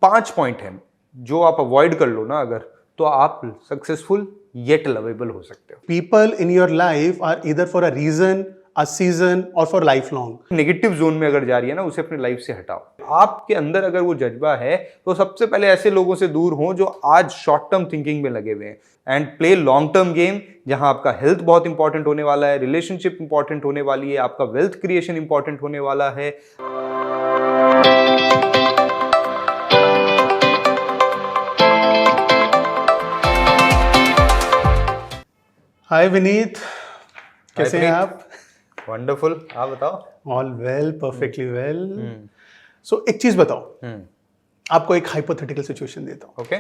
5 point हैं जो आप अवॉइड कर लो ना अगर, तो आप सक्सेसफुल येट लवेबल हो सकते हो। People in your life are either for a reason, a season or for lifelong. Negative zone में अगर जा रही है ना, उसे अपने लाइफ से हटाओ। आपके अंदर अगर वो जज्बा है तो सबसे पहले ऐसे लोगों से दूर हो जो आज शॉर्ट टर्म थिंकिंग में लगे हुए हैं, and play long term game, जहां आपका हेल्थ बहुत इंपॉर्टेंट होने वाला है, रिलेशनशिप इंपॉर्टेंट होने वाली है, आपका वेल्थ क्रिएशन इंपॉर्टेंट होने वाला है। हाय विनीत, कैसे हैं आप? वंडरफुल, आप बताओ। All well, perfectly well. So एक चीज बताओ, आपको एक हाइपोथेटिकल सिचुएशन देता हूँ। ओके।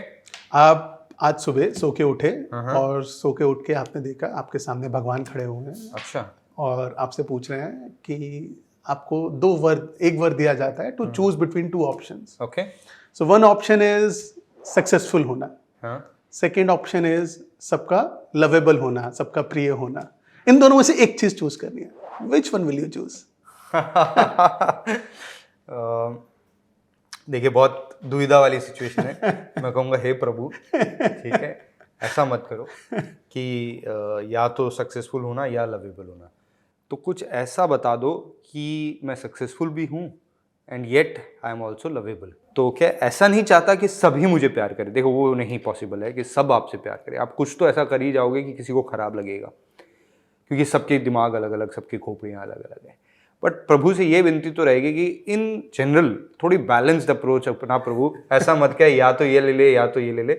आप आज सुबह सो के उठे और सो के उठ के आपने देखा आपके सामने भगवान खड़े हुए हैं। अच्छा। और आपसे पूछ रहे हैं कि आपको एक वर्ड दिया जाता है to choose between two options. Okay. So one option is successful होना, हाँ। सेकेंड ऑप्शन इज सबका लवेबल होना, सबका प्रिय होना। इन दोनों में से एक चीज चूज करनी है, which one will you choose? देखिए, बहुत दुविधा वाली सिचुएशन है। मैं कहूँगा हे प्रभु, ठीक है, ऐसा मत करो कि या तो सक्सेसफुल होना या लवेबल होना। तो कुछ ऐसा बता दो कि मैं सक्सेसफुल भी हूँ and yet I am also lovable. तो क्या ऐसा नहीं चाहता कि सभी मुझे प्यार करें? देखो, वो नहीं पॉसिबल है कि सब आपसे प्यार करें। आप कुछ तो ऐसा कर ही जाओगे कि किसी को खराब लगेगा, क्योंकि सबके दिमाग अलग अलग, सबकी खोपड़ियाँ अलग अलग हैं। बट प्रभु से ये विनती तो रहेगी कि इन जनरल थोड़ी बैलेंस्ड अप्रोच अपना प्रभु। ऐसा मत कहे या तो ये ले ले या तो ये ले ले,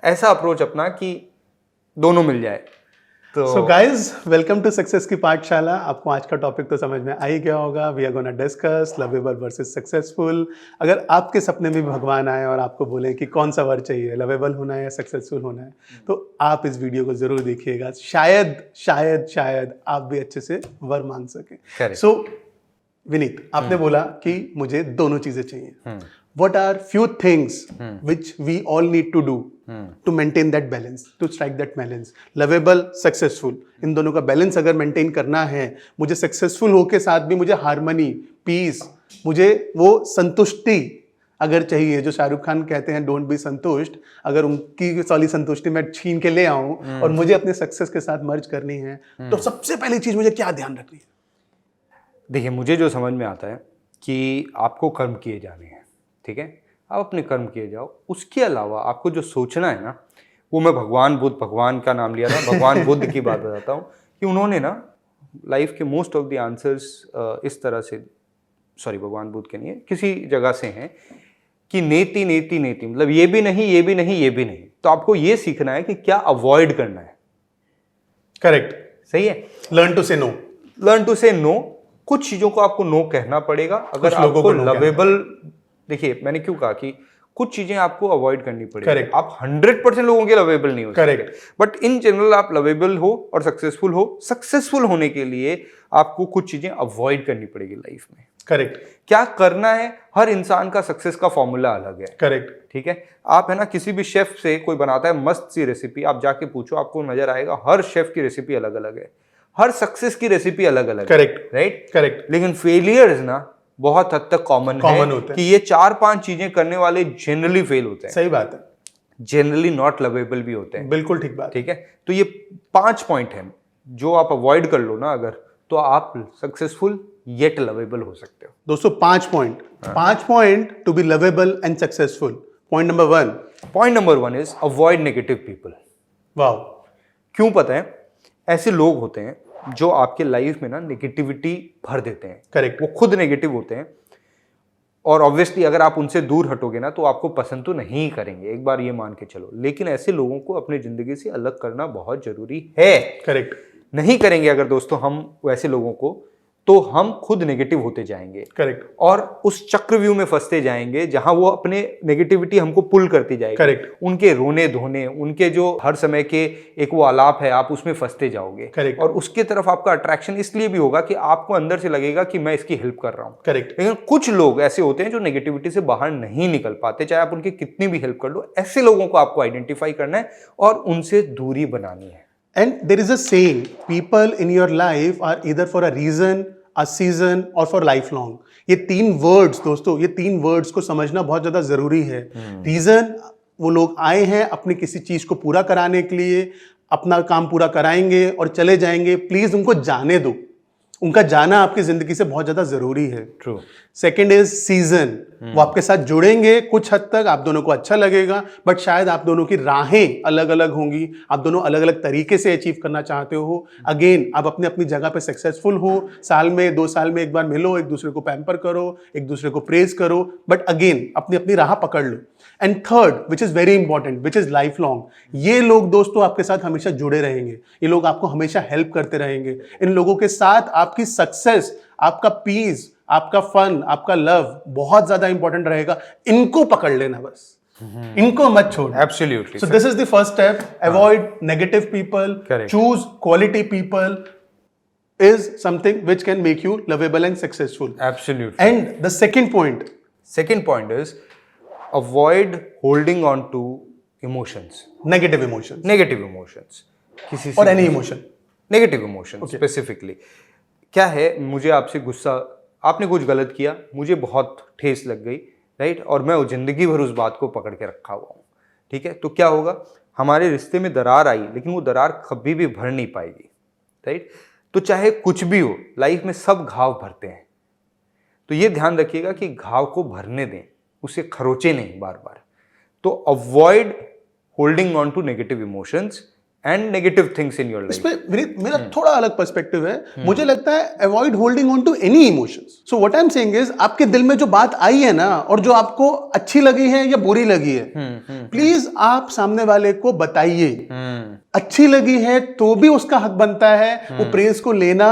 ऐसा अप्रोच अपना कि दोनों मिल जाए। तो so guys, welcome to success की पाठशाला। आपको आज का टॉपिक तो समझ में आ ही गया होगा। We are gonna discuss lovable versus successful. अगर आपके सपने में भगवान आए और आपको बोले कि कौन सा वर चाहिए, लवेबल होना है या सक्सेसफुल होना है, तो आप इस वीडियो को जरूर देखिएगा। शायद शायद शायद आप भी अच्छे से वर मांग सकें। सो विनीत, आपने बोला कि मुझे दोनों चीजें चाहिए। What are few things which we all need to do to maintain that balance, to strike that balance? Lovable, successful, इन दोनों का बैलेंस अगर मेंटेन करना है, मुझे सक्सेसफुल होके साथ भी मुझे हार्मनी, पीस, मुझे वो संतुष्टि अगर चाहिए, जो शाहरुख खान कहते हैं डोंट बी संतुष्ट, अगर उनकी वाली संतुष्टि मैं छीन के ले आऊं और मुझे अपने सक्सेस के साथ मर्ज करनी है, तो सबसे पहली चीज मुझे क्या ध्यान रखनी है? देखिए, मुझे जो समझ में आता है कि आपको कर्म किए जाने हैं, ठीक है, आप अपने कर्म किए जाओ। उसके अलावा आपको जो सोचना है ना, वो मैं भगवान का नाम लिया था, भगवान बुद्ध की बात बताता हूँ कि उन्होंने ना लाइफ के मोस्ट ऑफ द आंसर्स इस तरह से, सॉरी भगवान बुद्ध के नहीं है, किसी जगह से हैं कि नेति नेति नेति, मतलब ये भी नहीं, ये भी नहीं, ये भी नहीं। तो आपको ये सीखना है कि क्या अवॉइड करना है। करेक्ट, सही है। लर्न टू से नो, लर्न टू से नो। कुछ चीजों को आपको नो कहना पड़ेगा अगर आपको लवेबल। देखिए, मैंने क्यों कहा कि कुछ चीजें आपको अवॉइड करनी पड़ेगी। आप 100% लोगों के लवेबल नहीं हो सकते, बट इन जनरल आप लवेबल हो और सक्सेसफुल हो। सक्सेसफुल होने के लिए आपको कुछ चीजें अवॉइड करनी पड़ेगी लाइफ में। करेक्ट। क्या करना है, हर इंसान का सक्सेस का फॉर्मूला अलग है। करेक्ट, ठीक है। आप है ना, किसी भी शेफ से कोई बनाता है मस्त सी रेसिपी, आप जाके पूछो, आपको नजर आएगा हर शेफ की रेसिपी अलग अलग है, हर सक्सेस की रेसिपी अलग अलग। Correct, right, correct. लेकिन फेलियर्स ना बहुत हद तक कॉमन है कि ये 4-5 चीजें करने वाले जनरली फेल होते हैं। सही बात है। जनरली नॉट लवेबल भी होते हैं। बिल्कुल ठीक बात। ठीक है। तो ये 5 पॉइंट हैं जो आप अवॉइड कर लो ना अगर, तो आप सक्सेसफुल येट लवेबल हो सकते हो। दोस्तों, 5 point, 5 point to be lovable and successful. Point number 1, point number 1 is avoid negative people. Wow. क्यों पता है? ऐसे लोग होते हैं जो आपके लाइफ में ना नेगेटिविटी भर देते हैं। करेक्ट। वो खुद नेगेटिव होते हैं और ऑब्वियसली अगर आप उनसे दूर हटोगे ना तो आपको पसंद तो नहीं करेंगे, एक बार ये मान के चलो। लेकिन ऐसे लोगों को अपनी जिंदगी से अलग करना बहुत जरूरी है। करेक्ट। नहीं करेंगे अगर दोस्तों हम वैसे लोगों को, तो हम खुद नेगेटिव होते जाएंगे। करेक्ट। और उस चक्रव्यूह में फंसते जाएंगे जहां वो अपने नेगेटिविटी हमको पुल करती जाएगी। करेक्ट। उनके रोने धोने, उनके जो हर समय के एक वो आलाप है, आप उसमें फंसते जाओगे। करेक्ट। और उसके तरफ आपका अट्रैक्शन इसलिए भी होगा कि आपको अंदर से लगेगा कि मैं इसकी हेल्प कर रहा हूं। करेक्ट। लेकिन कुछ लोग ऐसे होते हैं जो नेगेटिविटी से बाहर नहीं निकल पाते, चाहे आप उनकी कितनी भी हेल्प कर लो। ऐसे लोगों को आपको आइडेंटिफाई करना है और उनसे दूरी बनानी है। And there is a saying, people in your life are either for a reason, a season और फॉर लाइफ लॉन्ग। ये 3 वर्ड्स दोस्तों, ये 3 वर्ड्स को समझना बहुत ज्यादा जरूरी है। रीजन, वो लोग आए हैं अपनी किसी चीज को पूरा कराने के लिए, अपना काम पूरा कराएंगे और चले जाएंगे। प्लीज उनको जाने दो, उनका जाना आपकी जिंदगी से बहुत ज्यादा जरूरी है। ट्रू। सेकेंड इज सीजन, वो आपके साथ जुड़ेंगे कुछ हद तक, आप दोनों को अच्छा लगेगा, बट शायद आप दोनों की राहें अलग अलग होंगी, आप दोनों अलग अलग तरीके से अचीव करना चाहते हो। अगेन, आप अपनी अपनी जगह पे सक्सेसफुल हो, साल में 2 साल में एक बार मिलो, एक दूसरे को पैम्पर करो, एक दूसरे को प्रेज करो, बट अगेन अपनी अपनी राह पकड़ लो। And third, which is very important, which is life long, ये लोग दोस्तों आपके साथ हमेशा जुड़े रहेंगे, ये लोग आपको हमेशा हेल्प करते रहेंगे। इन लोगों के साथ आपकी सक्सेस, आपका पीस, आपका फन, आपका लव बहुत ज्यादा इंपॉर्टेंट रहेगा। इनको पकड़ लेना बस, इनको मत छोड़। Absolutely. So this is the first step. Avoid negative people. Correct. Choose quality people is something which can make you lovable and successful. Absolutely. And the second point, Second point is avoid holding on to emotions, negative emotions negative emotions, किसी or से any emotion. Negative emotion specifically. क्या है, मुझे आपसे गुस्सा, आपने कुछ गलत किया, मुझे बहुत ठेस लग गई, राइट, और मैं जिंदगी भर उस बात को पकड़ के रखा हुआ हूँ, ठीक है, तो क्या होगा, हमारे रिश्ते में दरार आई, लेकिन वो दरार कभी भी भर नहीं पाएगी, राइट। तो चाहे कुछ भी हो, लाइफ में सब घाव भरते हैं, तो ये ध्यान रखिएगा कि घाव को भरने दें, उसे खरोचे नहीं बार बार। तो avoid holding on to negative emotions and negative things in your life. इसमें मेरा थोड़ा अलग पर्सपेक्टिव है। मुझे लगता है avoid holding on to any emotions. So what I am saying is, आपके दिल में जो बात आई है ना, और जो आपको अच्छी लगी है या बुरी लगी है, प्लीज आप सामने वाले को बताइए। अच्छी लगी है तो भी उसका हक बनता है वो प्रेज को लेना।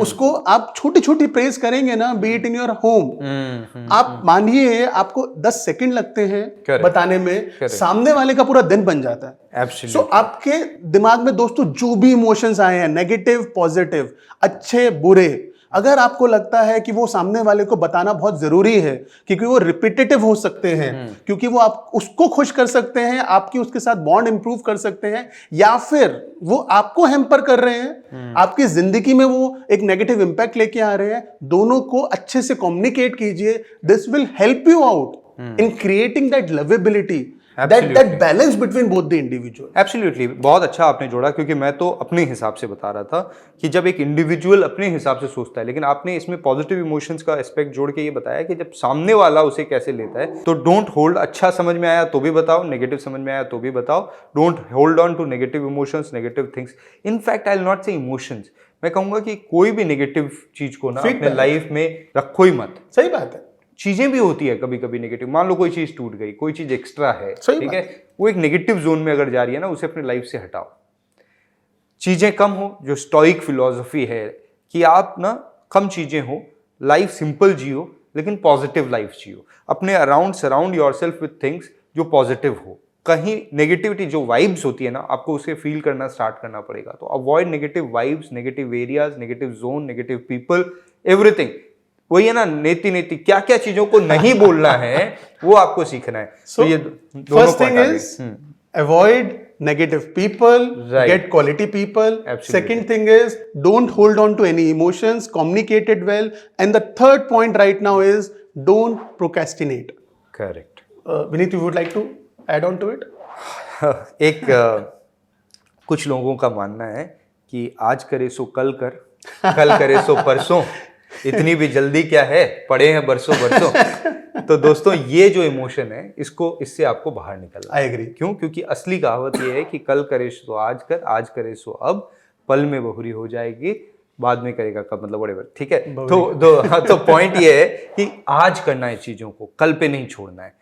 उसको आप छोटी छोटी प्रेज करेंगे ना, B it in your home, आप मानिए आपको 10 सेकंड लगते हैं बताने में, सामने वाले का पूरा दिन बन जाता है। Absolutely. सो आपके दिमाग में दोस्तों जो भी इमोशंस आए हैं, नेगेटिव पॉजिटिव, अच्छे बुरे, अगर आपको लगता है कि वो सामने वाले को बताना बहुत जरूरी है, क्योंकि वो रिपीटेटिव हो सकते हैं, क्योंकि वो आप उसको खुश कर सकते हैं, आपकी उसके साथ बॉन्ड इंप्रूव कर सकते हैं, या फिर वो आपको हैम्पर कर रहे हैं, आपकी जिंदगी में वो एक नेगेटिव इंपैक्ट लेके आ रहे हैं, दोनों को अच्छे से कम्युनिकेट कीजिए। This will help you out in creating that lovability, that balance between both the individual. Absolutely, बहुत अच्छा आपने जोड़ा, क्योंकि मैं तो अपने हिसाब से बता रहा था कि जब एक इंडिविजुअल अपने हिसाब से सोचता है, लेकिन आपने इसमें पॉजिटिव इमोशंस का एस्पेक्ट जोड़ के ये बताया कि जब सामने वाला उसे कैसे लेता है, तो डोंट होल्ड, अच्छा समझ में आया तो भी बताओ, नेगेटिव समझ में आया तो भी बताओ, don't hold on to negative emotions, negative things. In fact I will not say emotions, मैं कहूंगा कि कोई भी नेगेटिव चीज को ना अपने लाइफ में रखो ही मत। सही बात है। चीजें भी होती है कभी कभी नेगेटिव, मान लो कोई चीज टूट गई, कोई चीज एक्स्ट्रा है, ठीक है, वो एक नेगेटिव जोन में अगर जा रही है ना, उसे अपने लाइफ से हटाओ। चीजें कम हो, जो स्टोइक फिलॉसफी है कि आप ना कम चीजें हो, लाइफ सिंपल जियो, लेकिन पॉजिटिव लाइफ जियो, अपने around surround yourself with things जो पॉजिटिव हो। कहीं नेगेटिविटी जो वाइब्स होती है ना, आपको उसे फील करना स्टार्ट करना पड़ेगा। तो avoid negative vibes, negative areas, negative zone, negative people, everything. वही है ना, नेति नेति, क्या क्या चीजों को नहीं बोलना है वो आपको सीखना है। So, ये first thing is avoid negative people, get quality people. Second thing is don't hold on to any emotions, communicate it well, and the third point right now is don't procrastinate. Correct. Vineet, you would like to add on to it? एक कुछ लोगों का मानना है कि आज करे सो कल कर, कल करे सो परसों, इतनी भी जल्दी क्या है, पड़े हैं बरसों बरसों। तो दोस्तों, ये जो इमोशन है, इससे आपको बाहर निकलना। I agree. क्यों? क्योंकि असली कहावत ये है कि कल करे सो आज कर, आज करे सो अब, पल में बहुरी हो जाएगी, बाद में करेगा कब, मतलब व्हाटएवर, ठीक है। तो पॉइंट ये है कि आज करना है चीजों को, कल पे नहीं छोड़ना है।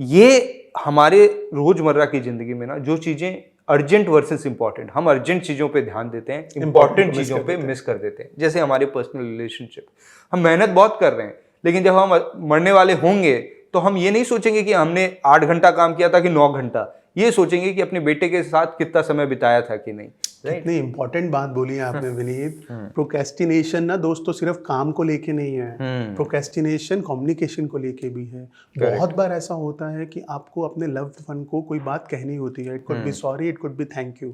ये हमारे रोजमर्रा की जिंदगी में ना, जो चीजें अर्जेंट वर्सेस इंपॉर्टेंट, हम अर्जेंट चीजों पे ध्यान देते हैं, इंपॉर्टेंट चीजों पे मिस कर देते हैं। जैसे हमारे पर्सनल रिलेशनशिप, हम मेहनत बहुत कर रहे हैं, लेकिन जब हम मरने वाले होंगे तो हम ये नहीं सोचेंगे कि हमने 8 घंटा काम किया था कि 9 घंटा, ये सोचेंगे कि अपने बेटे के साथ कितना समय बिताया था कि नहीं। कितनी इंपॉर्टेंट बात बोली है आपने विनीत। प्रोक्रेस्टिनेशन ना दोस्तों सिर्फ काम को लेके नहीं है, प्रोक्रेस्टिनेशन कम्युनिकेशन को लेके भी है। बहुत बार ऐसा होता है कि आपको अपने लव्ड वन को कोई बात कहनी होती है, it could be sorry, it could be thank you.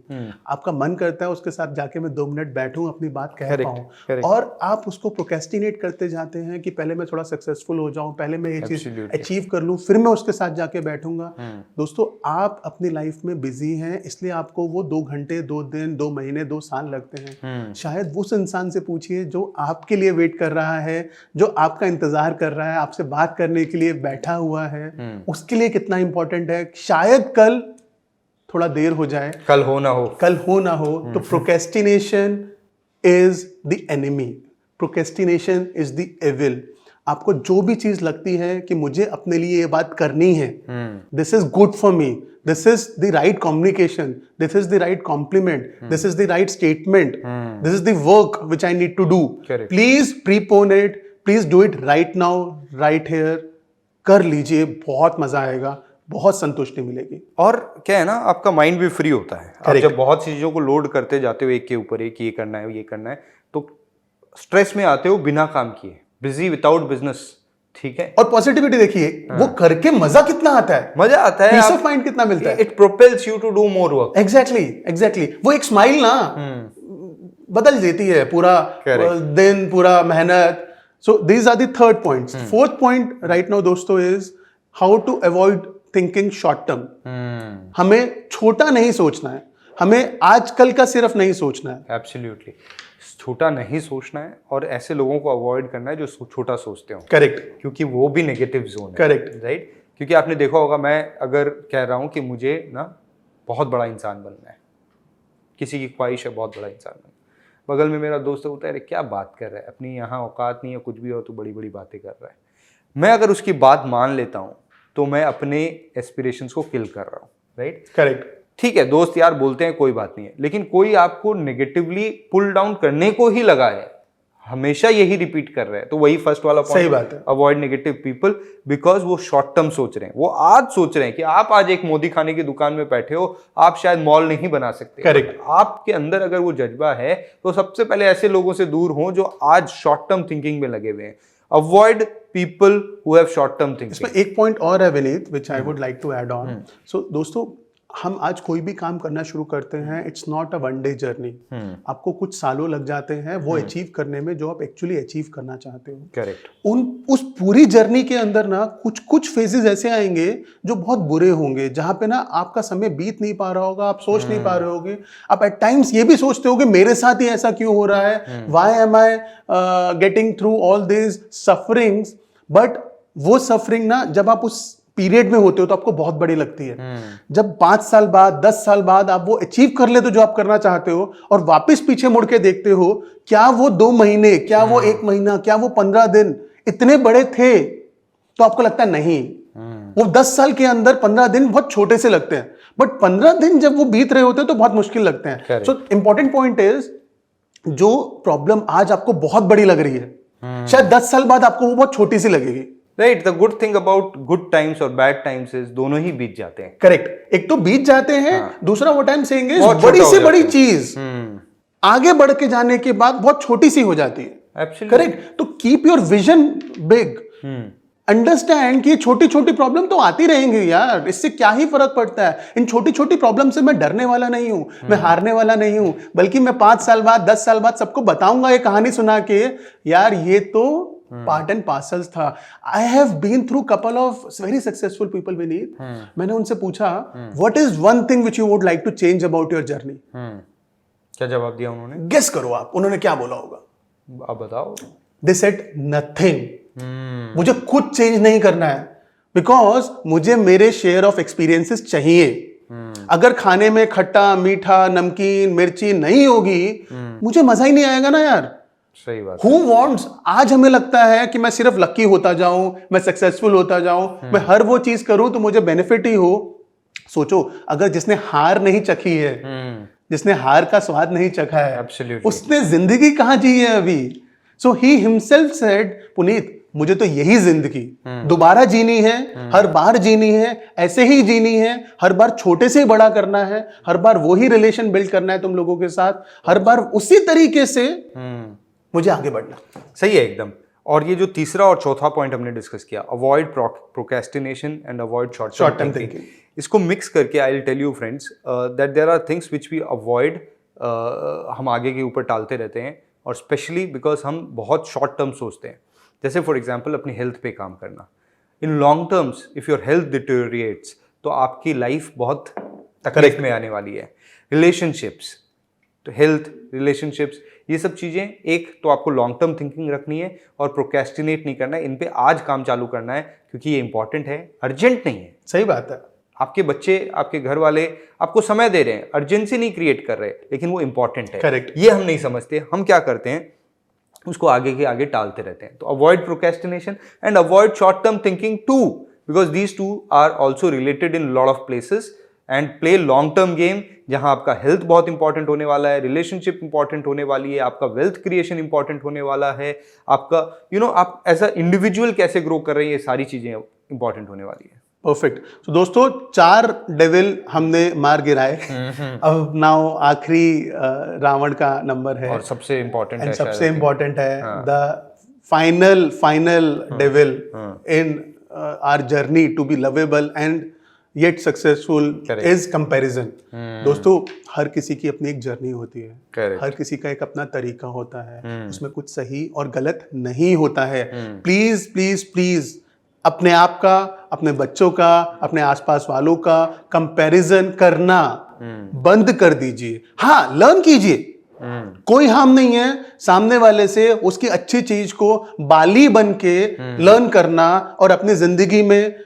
आपका मन करता है उसके साथ जाके मैं 2 मिनट बैठूं, अपनी बात कह पाऊं, और आप उसको प्रोक्रेस्टिनेट करते जाते हैं कि पहले मैं थोड़ा सक्सेसफुल हो जाऊं, पहले मैं ये चीज अचीव कर लूं, फिर मैं उसके साथ जाके बैठूंगा। दोस्तों आप अपनी लाइफ में बिजी हैं, इसलिए आपको वो 2 घंटे, 2 दिन, 2 महीने, 2 साल लगते हैं। शायद उस इंसान से पूछिए जो आपके लिए वेट कर रहा है, जो आपका इंतजार कर रहा है, आपसे बात करने के लिए बैठा हुआ है, उसके लिए कितना इंपॉर्टेंट है। शायद कल थोड़ा देर हो जाए, कल हो ना हो। तो procrastination is the enemy, procrastination is the evil. आपको जो भी चीज लगती है कि मुझे अपने लिए ये बात करनी है, this is good for me, this is the right communication, this is the right compliment, this is the right statement, this is the work which I need to do, please prepone it, please do it right now, right here. कर लीजिए, बहुत मजा आएगा, बहुत संतुष्टि मिलेगी। और क्या है ना, आपका माइंड भी फ्री होता है। आप जब बहुत सी चीजों को लोड करते जाते हो एक के ऊपर एक, ये करना है, ये करना है, तो स्ट्रेस में आते हो बिना काम किए, बिजी विदाउट बिजनेस। ठीक है। और पॉजिटिविटी देखिए, वो करके मजा कितना आता है, मजा आता है, पीस ऑफ माइंड कितना मिलता है, it propels you to do more work. Exactly. वो एक स्माइल ना बदल देती है पूरा दिन, पूरा मेहनत। So these are the third points. Fourth point right now दोस्तों is how to avoid thinking short term. हमें छोटा नहीं सोचना है, हमें आजकल का सिर्फ नहीं सोचना है। एब्सोल्युटली, छोटा नहीं सोचना है, और ऐसे लोगों को अवॉइड करना है जो छोटा सोचते हो। करेक्ट, क्योंकि वो भी नेगेटिव जोन है। Correct, right. क्योंकि आपने देखा होगा, मैं अगर कह रहा हूँ कि मुझे ना बहुत बड़ा इंसान बनना है, किसी की ख्वाहिश है बहुत बड़ा इंसान बनना, बगल में मेरा दोस्त होता है, अरे क्या बात कर रहा है, अपनी यहाँ औकात नहीं है, कुछ भी हो तो बड़ी बड़ी बातें कर रहा है। मैं अगर उसकी बात मान लेता हूँ तो मैं अपने एस्पिरेशंस को किल कर रहा हूँ। Right, correct. ठीक है, दोस्त यार बोलते हैं कोई बात नहीं है, लेकिन कोई आपको नेगेटिवली पुल डाउन करने को ही लगा है, हमेशा यही रिपीट कर रहे हैं, तो वही फर्स्ट वाला पॉइंट, सही बात है। अवॉइड नेगेटिव पीपल, बिकॉज वो शॉर्ट टर्म सोच रहे हैं। वो आज सोच रहे हैं कि आप आज एक मोदी खाने की दुकान में बैठे हो, आप शायद मॉल नहीं बना सकते। करेक्ट। आपके अंदर अगर वो जज्बा है तो सबसे पहले ऐसे लोगों से दूर हो जो आज शॉर्ट टर्म थिंकिंग में लगे हुए हैं। Avoid people who have short term thinking. इसमें एक पॉइंट और है Vineet, which I would like to add on. So दोस्तों, हम आज कोई भी काम करना शुरू करते हैं, it's not a 1 day journey. आपको कुछ सालों लग जाते हैं वो अचीव करने में जो आप एक्चुअली अचीव करना चाहते हो। करेक्ट। उस पूरी जर्नी के अंदर ना कुछ फेजेस ऐसे आएंगे जो बहुत बुरे होंगे, जहां पे ना आपका समय बीत नहीं पा रहा होगा, आप सोच नहीं पा रहे होगे, आप एट टाइम्स ये भी सोचते होगे मेरे साथ ही ऐसा क्यों हो रहा है, why am I getting through all this sufferings. But वो सफरिंग ना जब आप उस पीरियड में होते हो तो आपको बहुत बड़ी लगती है। जब 5 साल बाद, 10 साल बाद आप वो अचीव कर लेते हो जो आप करना चाहते हो, और वापस पीछे मुड़ के देखते हो, क्या वो 2 महीने, क्या वो 1 महीना, क्या वो 15 दिन इतने बड़े थे, तो आपको लगता है नहीं। वो 10 साल के अंदर 15 दिन बहुत छोटे से लगते हैं, बट 15 दिन जब वो बीत रहे होते हैं तो बहुत मुश्किल लगते हैं। सो इंपॉर्टेंट पॉइंट इज, जो प्रॉब्लम आज आपको बहुत बड़ी लग रही है, शायद 10 साल बाद आपको वो बहुत छोटी सी लगेगी। Right. The good thing about good times और बैड टाइम्स इज दोनों ही बीत जाते हैं। करेक्ट। एक तो बीत जाते हैं, दूसरा वो टाइम सेइंग बड़ी से बड़ी चीज आगे बढ़ के जाने के बाद बहुत छोटी सी हो जाती है। करेक्ट। तो keep your vision big, understand कि छोटी छोटी प्रॉब्लम तो आती रहेंगी यार, इससे क्या ही फर्क पड़ता है। इन छोटी छोटी प्रॉब्लम से मैं डरने वाला नहीं हूं, मैं हारने वाला नहीं हूं, बल्कि मैं 5 साल बाद, 10 साल बाद सबको बताऊंगा ये कहानी सुना के, यार ये तो पार्ट एंड पार्सल्स था। I have been through couple of very successful people Vineet. मैंने उनसे पूछा, what is one thing which you would like to change about your journey? क्या जवाब दिया उन्होंने? गेस करो आप, उन्होंने क्या बोला होगा? आप बताओ। They said nothing. मुझे कुछ चेंज नहीं करना है, बिकॉज मुझे मेरे शेयर ऑफ एक्सपीरियंसेस चाहिए। अगर खाने में खट्टा, मीठा, नमकीन, मिर्ची नहीं होगी, मुझे मजा ही नहीं आएगा ना यार। सही बात। Who wants? आज हमें लगता है कि मैं सिर्फ लकी होता जाऊं, मैं सक्सेसफुल होता जाऊं, मैं हर वो चीज करूं तो मुझे बेनिफिट ही हो। सोचो, अगर जिसने हार नहीं चखी है, जिसने हार का स्वाद नहीं चखा है, Absolutely. उसने जिंदगी कहां जी है अभी। सो ही हिमसेल्फ सेड, पुनीत मुझे तो यही जिंदगी दोबारा जीनी है, हर बार जीनी है, ऐसे ही जीनी है, हर बार छोटे से बड़ा करना है, हर बार वही रिलेशन बिल्ड करना है तुम लोगों के साथ, हर बार उसी तरीके से मुझे आगे बढ़ना। सही है एकदम। और ये जो तीसरा और चौथा पॉइंट हमने डिस्कस किया, avoid procrastination and avoid short term thinking, इसको मिक्स करके I will tell you friends that there are things which we avoid, हम आगे के ऊपर टालते रहते हैं, और स्पेशली बिकॉज हम बहुत शॉर्ट टर्म सोचते हैं। जैसे फॉर एग्जाम्पल अपनी हेल्थ पे काम करना, in long terms if your health deteriorates तो आपकी लाइफ बहुत तकलीफ में आने वाली है। रिलेशनशिप्स, तो हेल्थ, रिलेशनशिप्स, ये सब चीज़ें, एक तो आपको लॉन्ग टर्म थिंकिंग रखनी है और प्रोक्रेस्टिनेट नहीं करना है, इन पे आज काम चालू करना है क्योंकि ये इंपॉर्टेंट है, अर्जेंट नहीं है। सही बात है। आपके बच्चे, आपके घर वाले आपको समय दे रहे हैं, अर्जेंसी नहीं क्रिएट कर रहे, लेकिन वो इंपॉर्टेंट है। करेक्ट। ये हम नहीं समझते, हम क्या करते हैं उसको आगे के आगे टालते रहते हैं। तो avoid procrastination and avoid short term thinking too, because these two are also related in lot of places, and play long term game जहां आपका हेल्थ बहुत इंपॉर्टेंट होने वाला है, रिलेशनशिप इंपॉर्टेंट होने वाली है, आपका वेल्थ क्रिएशन इंपॉर्टेंट होने वाला है, आपका आप एज अ इंडिविजुअल कैसे ग्रो कर रहे हैं, ये सारी चीजें इंपॉर्टेंट होने वाली है। परफेक्ट। तो दोस्तों 4 डेविल हमने मार गिराए, अब नाउ आखिरी रावण का नंबर है और सबसे इंपॉर्टेंट है, सबसे इंपॉर्टेंट है the final devil in our journey to be lovable and yet successful is comparison. दोस्तों हर किसी की अपनी एक जर्नी होती है, Correct. हर किसी का एक अपना तरीका होता है, उसमें कुछ सही और गलत नहीं होता है। प्लीज प्लीज प्लीज अपने आप का, अपने बच्चों का, अपने आसपास वालों का कंपैरिजन करना बंद कर दीजिए। हाँ, लर्न कीजिए, कोई हार्म नहीं है सामने वाले से उसकी अच्छी चीज को बाली बन के लर्न करना और अपनी जिंदगी में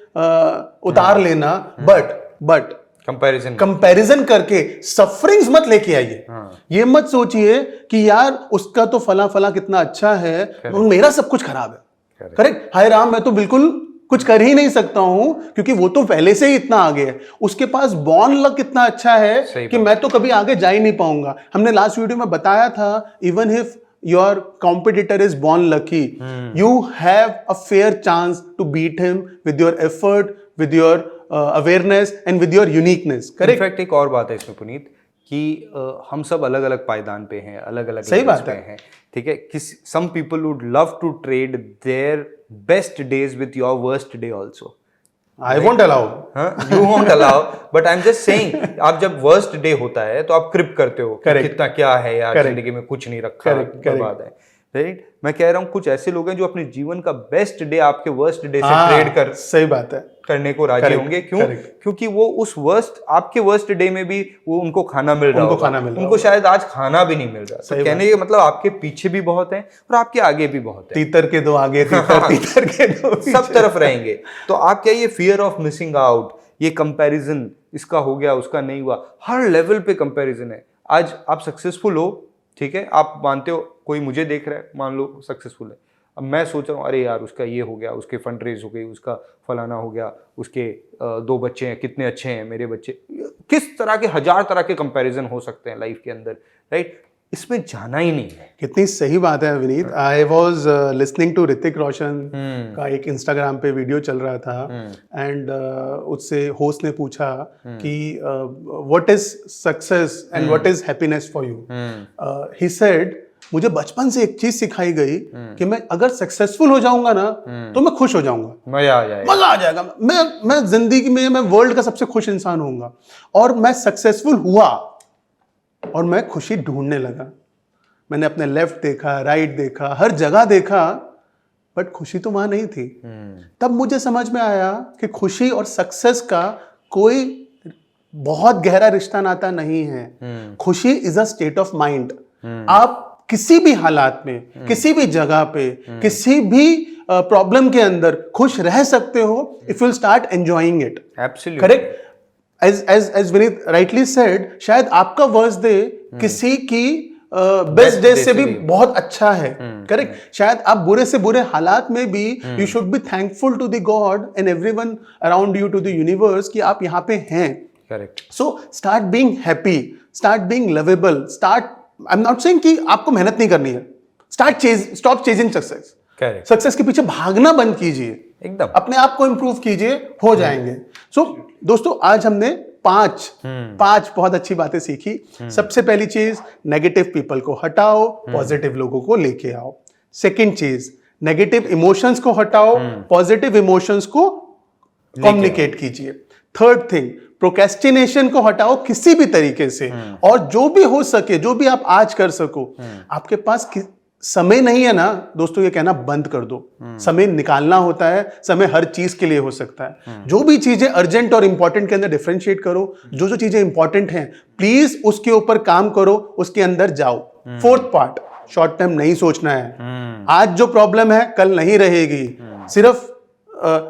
उतार लेना, बट कंपैरिजन करके सफरिंग्स मत लेके आइए। ये मत सोचिए कि यार उसका तो फला फला कितना अच्छा है और मेरा सब कुछ खराब है। करेक्ट। हाय राम, मैं तो बिल्कुल कुछ कर ही नहीं सकता हूं क्योंकि वो तो पहले से ही इतना आगे है, उसके पास बॉर्न लक इतना अच्छा है कि मैं तो कभी आगे जा ही नहीं पाऊंगा। हमने लास्ट वीडियो में बताया था, even if your competitor is born lucky, you have a fair chance to beat him with your effort, with your awareness and with your uniqueness. Correct? In fact एक और बात है इसमें पुनीत कि हम सब अलग अलग पायदान पे हैं, अलग अलग सही बात है। ठीक है। some people would love to trade their best days with your worst day also. I won't allow. You won't allow, but I'm just saying, आप जब वर्स्ट डे होता है तो आप क्रिप करते हो कितना क्या है यार, जिंदगी में कुछ नहीं रखा, बर्बाद है। राइट। मैं कह रहा हूँ कुछ ऐसे लोग हैं जो अपने जीवन का बेस्ट डे आपके वर्स्ट डे से ट्रेड कर, सही बात है, करने को राजी होंगे। क्यों? क्योंकि वो उस आपके वर्स्ट डे में भी वो उनको खाना मिल रहा है, उनको शायद आज खाना भी नहीं मिल रहा। तो कहने का मतलब आपके पीछे भी बहुत है और आपके आगे भी बहुत है, तीतर के दो आगे, तीतर के दो पीछे, सब तरफ रहेंगे। तो आप क्या, ये फियर ऑफ मिसिंग आउट, ये कंपैरिजन, इसका हो गया उसका नहीं हुआ, हर लेवल पे कंपैरिजन है। आज आप सक्सेसफुल हो, ठीक है, आप मानते हो कोई मुझे देख रहा है, मान लो सक्सेसफुल है, अब मैं सोच रहा हूँ अरे यार उसका ये हो गया, उसके फंड रेज हो गई, उसका फलाना हो गया, उसके 2 बच्चे हैं, कितने अच्छे हैं मेरे बच्चे। किस तरह के 1000 तरह के कंपैरिजन हो सकते हैं लाइफ के अंदर, राइट। इसमें जाना ही नहीं है। कितनी सही बात है Vineet. I was listening to Hrithik Roshan का एक इंस्टाग्राम पे वीडियो चल रहा था एंड उससे होस्ट ने पूछा कि what is success and what is happiness for you. He said, मुझे बचपन से एक चीज सिखाई गई कि मैं अगर सक्सेसफुल हो जाऊंगा ना तो मैं खुश हो जाऊंगा, मजा आ जाएगा, मैं जिंदगी में मैं वर्ल्ड का सबसे खुश इंसान होऊंगा। और मैं सक्सेसफुल हुआ और मैं खुशी ढूंढने लगा। मैंने अपने लेफ्ट देखा, राइट देखा, हर जगह देखा, बट खुशी तो वहां नहीं थी। तब मुझे समझ में आया कि खुशी और सक्सेस का कोई बहुत गहरा रिश्ता नाता नहीं है। खुशी is a state of mind. आप किसी भी हालात में, किसी भी जगह पे, किसी भी प्रॉब्लम के अंदर खुश रह सकते हो if you start enjoying it. Absolutely correct. as Vineet rightly said, शायद आपका वर्स्ट डे किसी की बेस्ट डे से भी बहुत अच्छा है। करेक्ट। शायद आप बुरे से बुरे हालात में भी you should be thankful to the god and everyone around you, to the universe, कि आप यहाँ पे हैं। Correct. So start being happy, start being lovable, start, I am not saying कि आपको मेहनत नहीं करनी है, stop chasing success. Correct. Success के पीछे भागना बंद कीजिए, एकदम अपने आप को इंप्रूव कीजिए, हो जाएंगे। सो दोस्तों आज हमने पांच बहुत अच्छी बातें सीखी। सबसे पहली चीज, नेगेटिव पीपल को हटाओ, पॉजिटिव लोगों को लेके आओ। सेकंड चीज, नेगेटिव इमोशंस को हटाओ, पॉजिटिव इमोशंस को कम्युनिकेट कीजिए। थर्ड थिंग, प्रोक्रेस्टिनेशन को हटाओ किसी भी तरीके से, और जो भी हो सके, जो भी आप आज कर सको, आपके पास समय नहीं है ना दोस्तों, ये कहना बंद कर दो। समय निकालना होता है, समय हर चीज के लिए हो सकता है। जो भी चीजें अर्जेंट और इंपॉर्टेंट के अंदर डिफरेंशिएट करो, जो जो चीजें इंपॉर्टेंट हैं प्लीज उसके ऊपर काम करो, उसके अंदर जाओ। फोर्थ पार्ट, शॉर्ट टर्म नहीं सोचना है। आज जो प्रॉब्लम है कल नहीं रहेगी। सिर्फ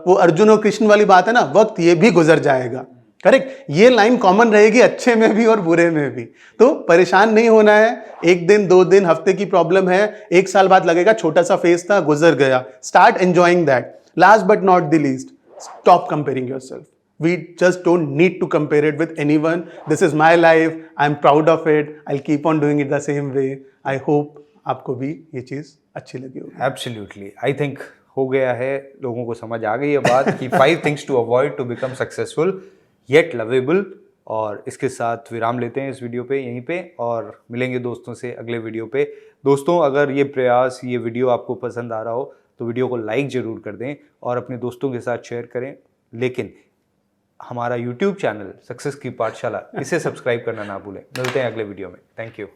वो अर्जुन और कृष्ण वाली बात है ना, वक्त ये भी गुजर जाएगा। करेक्ट, ये लाइन कॉमन रहेगी अच्छे में भी और बुरे में भी। तो परेशान नहीं होना है। एक दिन, 2 दिन, हफ्ते की प्रॉब्लम है, 1 साल बाद लगेगा छोटा सा फेज था, गुजर गया। Start enjoying that. Last but not the least, stop comparing yourself. We just don't need to compare it with anyone. This is my life. I'm proud of it. I'll keep on doing it the same way. I hope आपको भी ये चीज अच्छी लगी होगी। Absolutely, I think हो गया है, लोगों को समझ आ गई है बात कि 5 things to avoid to become successful yet lovable. और इसके साथ विराम लेते हैं इस वीडियो पे, यहीं पे, और मिलेंगे दोस्तों से अगले वीडियो पे। दोस्तों अगर ये प्रयास, ये वीडियो आपको पसंद आ रहा हो तो वीडियो को लाइक ज़रूर कर दें और अपने दोस्तों के साथ शेयर करें। लेकिन हमारा YouTube चैनल सक्सेस की पाठशाला, इसे सब्सक्राइब करना ना भूलें। मिलते हैं अगले वीडियो में। Thank you.